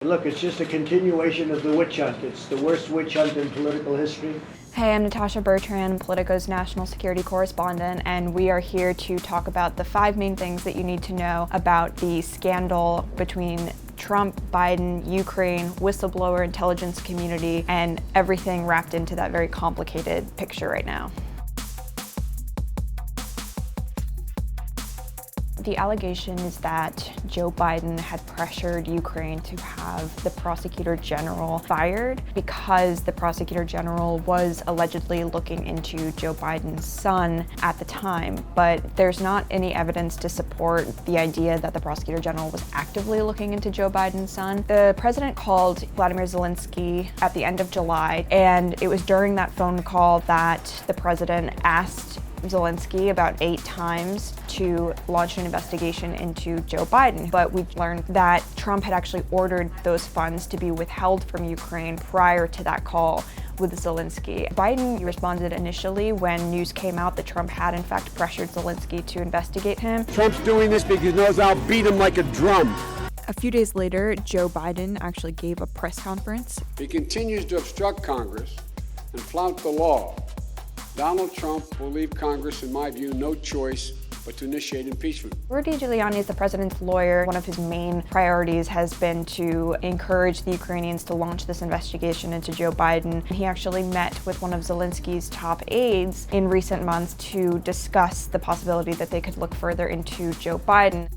Look, it's just a continuation of the witch hunt. It's the worst witch hunt in political history. Hey, I'm Natasha Bertrand, Politico's national security correspondent, and we are here to talk about the 5 main things that you need to know about the scandal between Trump, Biden, Ukraine, whistleblower, intelligence community, and everything wrapped into that very complicated picture right now. The allegation is that Joe Biden had pressured Ukraine to have the prosecutor general fired because the prosecutor general was allegedly looking into Joe Biden's son at the time. But there's not any evidence to support the idea that the prosecutor general was actively looking into Joe Biden's son. The president called Volodymyr Zelensky at the end of July, and it was during that phone call that the president asked Zelensky about 8 times to launch an investigation into Joe Biden. But we learned that Trump had actually ordered those funds to be withheld from Ukraine prior to that call with Zelensky. Biden responded initially when news came out that Trump had in fact pressured Zelensky to investigate him. Trump's doing this because he knows I'll beat him like a drum. A few days later, Joe Biden actually gave a press conference. He continues to obstruct Congress and flout the law. Donald Trump will leave Congress, in my view, no choice but to initiate impeachment. Rudy Giuliani is the president's lawyer. One of his main priorities has been to encourage the Ukrainians to launch this investigation into Joe Biden. He actually met with one of Zelensky's top aides in recent months to discuss the possibility that they could look further into Joe Biden.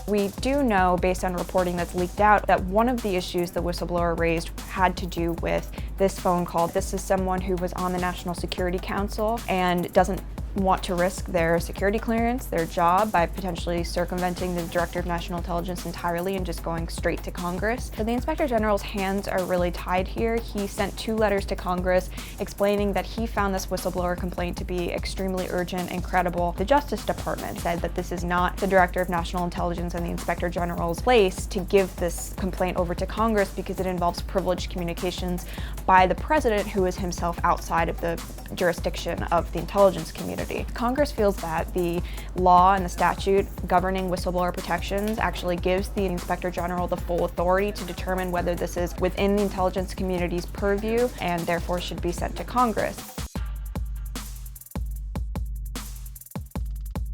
We do know, based on reporting that's leaked out, that one of the issues the whistleblower raised had to do with this phone call. This is someone who was on the National Security Council and doesn't want to risk their security clearance, their job, by potentially circumventing the Director of National Intelligence entirely and just going straight to Congress. So the Inspector General's hands are really tied here. He sent 2 letters to Congress explaining that he found this whistleblower complaint to be extremely urgent and credible. The Justice Department said that this is not the Director of National Intelligence and the Inspector General's place to give this complaint over to Congress because it involves privileged communications by the President, who is himself outside of the jurisdiction of the intelligence community. Congress feels that the law and the statute governing whistleblower protections actually gives the Inspector General the full authority to determine whether this is within the intelligence community's purview and therefore should be sent to Congress.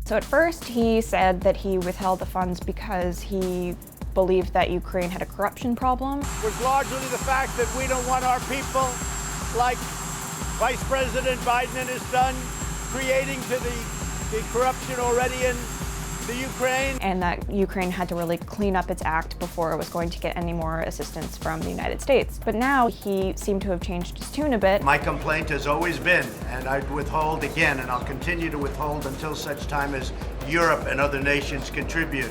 So at first he said that he withheld the funds because he believed that Ukraine had a corruption problem. It was largely the fact that we don't want our people, like Vice President Biden and his son, creating to the corruption already in the Ukraine. And that Ukraine had to really clean up its act before it was going to get any more assistance from the United States. But now he seemed to have changed his tune a bit. My complaint has always been, and I'd withhold again, and I'll continue to withhold until such time as Europe and other nations contribute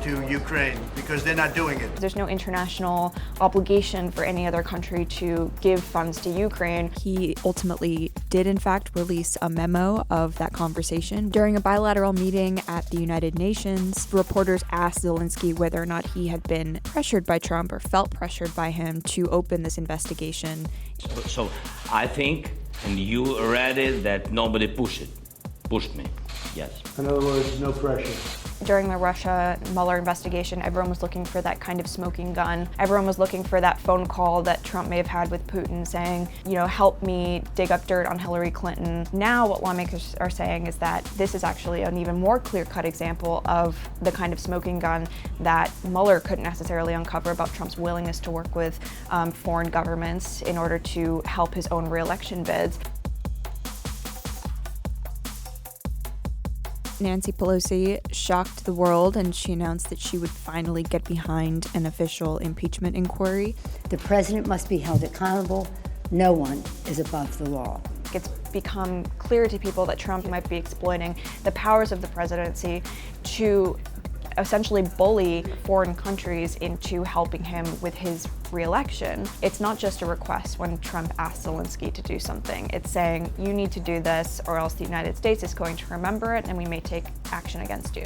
to Ukraine, because they're not doing it. There's no international obligation for any other country to give funds to Ukraine. He ultimately did in fact release a memo of that conversation. During a bilateral meeting at the United Nations, reporters asked Zelensky whether or not he had been pressured by Trump or felt pressured by him to open this investigation. So I think, and you read it, that nobody pushed me. Yes. In other words, no pressure. During the Russia-Mueller investigation, everyone was looking for that kind of smoking gun. Everyone was looking for that phone call that Trump may have had with Putin saying, help me dig up dirt on Hillary Clinton. Now what lawmakers are saying is that this is actually an even more clear-cut example of the kind of smoking gun that Mueller couldn't necessarily uncover about Trump's willingness to work with foreign governments in order to help his own re-election bids. Nancy Pelosi shocked the world, and she announced that she would finally get behind an official impeachment inquiry. The president must be held accountable. No one is above the law. It's become clear to people that Trump might be exploiting the powers of the presidency to essentially bully foreign countries into helping him with his re-election. It's not just a request when Trump asks Zelensky to do something. It's saying, you need to do this or else the United States is going to remember it and we may take action against you.